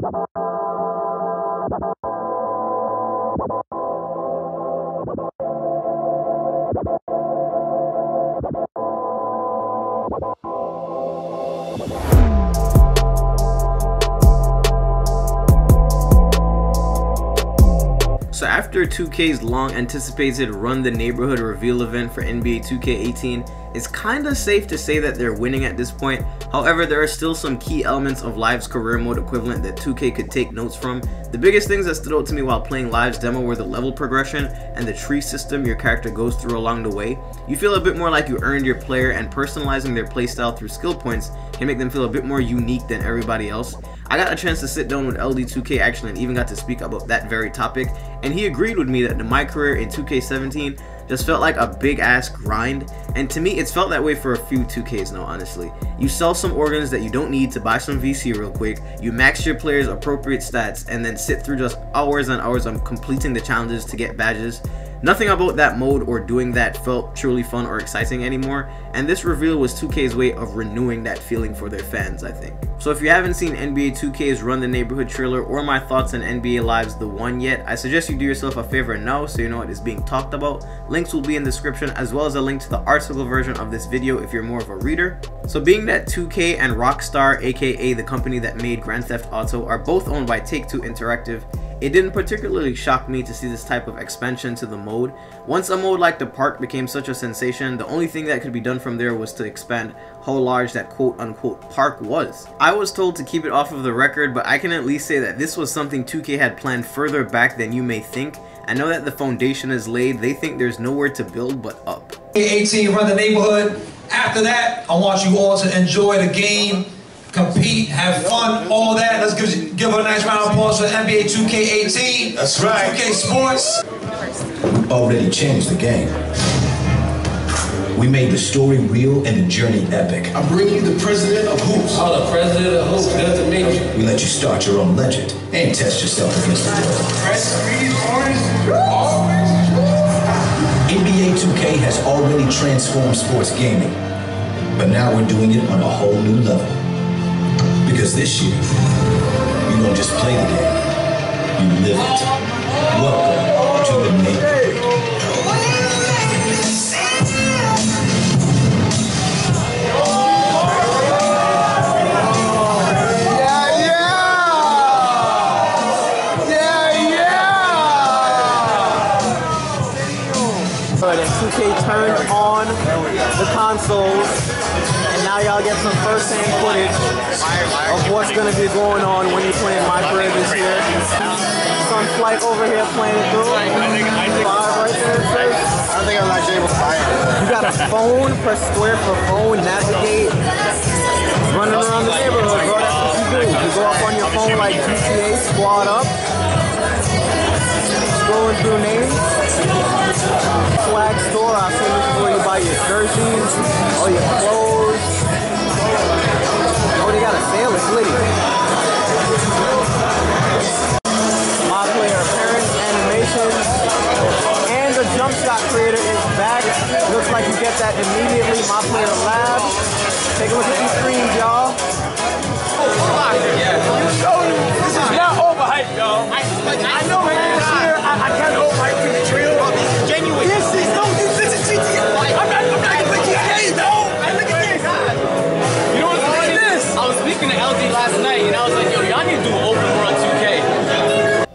So after 2K's long anticipated Run the Neighborhood reveal event for NBA 2K18, it's kinda safe to say that they're winning at this point. However, there are still some key elements of Live's career mode equivalent that 2K could take notes from. The biggest things that stood out to me while playing Live's demo were the level progression and the tree system your character goes through along the way. You feel a bit more like you earned your player, and personalizing their playstyle through skill points can make them feel a bit more unique than everybody else. I got a chance to sit down with LD2K actually and even got to speak about that very topic, and he agreed with me that my career in 2K17 just felt like a big ass grind, and to me it's felt that way for a few 2Ks now, honestly. You sell some organs that you don't need to buy some VC real quick, you max your players' appropriate stats, and then sit through just hours and hours on completing the challenges to get badges. Nothing about that mode or doing that felt truly fun or exciting anymore, and this reveal was 2K's way of renewing that feeling for their fans, I think. So if you haven't seen NBA 2K's Run the Neighborhood trailer or my thoughts on NBA Live's The One yet, I suggest you do yourself a favor now so you know what is being talked about. Links will be in the description, as well as a link to the article version of this video if you're more of a reader. So being that 2K and Rockstar, aka the company that made Grand Theft Auto, are both owned by Take-Two Interactive, it didn't particularly shock me to see this type of expansion to the mode. Once a mode like the park became such a sensation, the only thing that could be done from there was to expand how large that quote-unquote park was. I was told to keep it off of the record, but I can at least say that this was something 2K had planned further back than you may think. I know that the foundation is laid, they think there's nowhere to build but up. 18, Run the Neighborhood. After that, I want you all to enjoy the game, compete, have fun, all that. Let's give a nice round of applause for NBA 2K18. That's right. 2K Sports. We already changed the game. We made the story real and the journey epic. I bring you the president of hoops. Oh, the president of hoops. Good to meet you. We let you start your own legend and test yourself against the world. NBA 2K has already transformed sports gaming, but now we're doing it on a whole new level. Because this year, you don't just play the game, you live it. Welcome to the neighborhood. And 2K turned on the consoles, and now y'all get some first-hand footage of what's going to be going on when you're playing My Career this year. Some Flight over here playing it through. Five right there, it says. I don't think I'm actually able to buy it. You got a phone, press square for phone, navigate, running around the neighborhood, bro. That's what you do. You go up on your phone like GTA, squad up, scrolling through names. Swag store, I assume this is where you buy your jerseys, all your clothes. Oh, they got a sale, it's litty. My player appearance, animations, and the jump shot creator is back. Looks like you get that immediately. My player lab. Take a look at these screens, y'all. This is not overhyped, y'all. I know, man. I can't overhype the drill. Genuine. This is GTA. I'm not even GTA, no. Look at this. You know what's like this? I was speaking to LD last night, and I was like, yo, y'all need to do an open world 2K.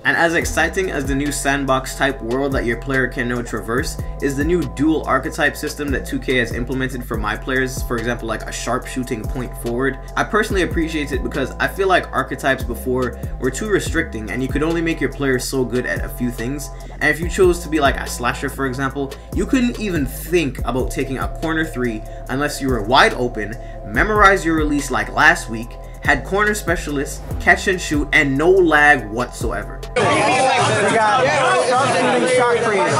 And as exciting as the new sandbox type world that your player can now traverse is the new dual archetype system that 2K has implemented for my players, for example like a sharpshooting point forward. I personally appreciate it because I feel like archetypes before were too restricting and you could only make your players so good at a few things, and if you chose to be like a slasher for example, you couldn't even think about taking a corner 3 unless you were wide open, memorized your release like last week, had corner specialists, catch and shoot, and no lag whatsoever. We got sharpshooting, shot creating.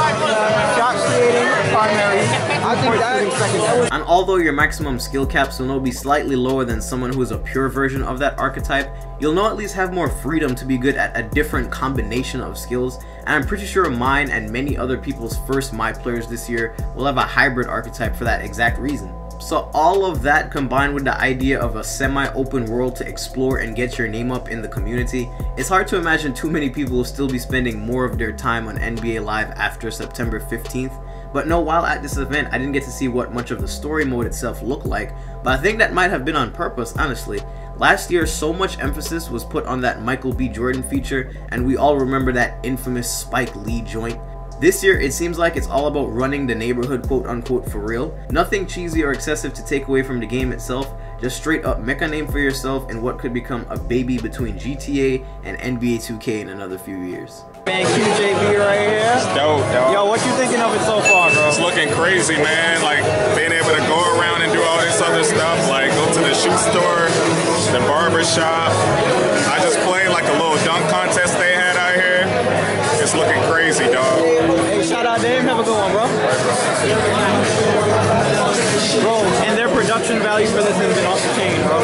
Shot creating, primary. I think that secondary. And although your maximum skill caps will now be slightly lower than someone who is a pure version of that archetype, you'll now at least have more freedom to be good at a different combination of skills, and I'm pretty sure mine and many other people's first My Players this year will have a hybrid archetype for that exact reason. So all of that combined with the idea of a semi-open world to explore and get your name up in the community, it's hard to imagine too many people will still be spending more of their time on NBA Live after September 15th. But no, while at this event, I didn't get to see what much of the story mode itself looked like, but I think that might have been on purpose, honestly. Last year, so much emphasis was put on that Michael B. Jordan feature, and we all remember that infamous Spike Lee joint. This year, it seems like it's all about running the neighborhood quote-unquote for real. Nothing cheesy or excessive to take away from the game itself, just straight up make a name for yourself in what could become a baby between GTA and NBA 2K in another few years. Man, QJB right here. It's dope, dog. Yo, what you thinking of it so far, bro? It's looking crazy, man. Like, being able to go around and do all this other stuff, like go to the shoe store, the barber shop. I just played like a little dunk contest they had out here. It's looking crazy, dog. Hey, shout out Dave. Have a good one, bro. Bro, and their production value for this has been off the chain, bro.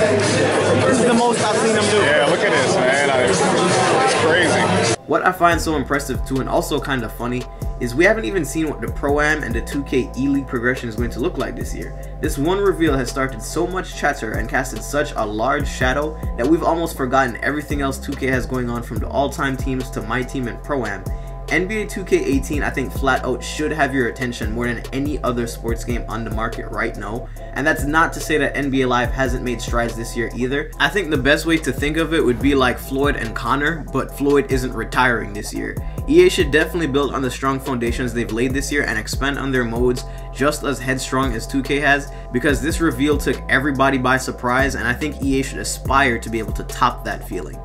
This is the most I've seen them do. Yeah, look at this, man. It's crazy. What I find so impressive too, and also kind of funny, is we haven't even seen what the Pro-Am and the 2K E-League progression is going to look like this year. This one reveal has started so much chatter and casted such a large shadow that we've almost forgotten everything else 2K has going on, from the all-time teams to my team and Pro-Am. NBA 2K18 I think flat out should have your attention more than any other sports game on the market right now, and that's not to say that NBA Live hasn't made strides this year either. I think the best way to think of it would be like Floyd and Connor, but Floyd isn't retiring this year. EA should definitely build on the strong foundations they've laid this year and expand on their modes just as headstrong as 2K has, because this reveal took everybody by surprise, and I think EA should aspire to be able to top that feeling.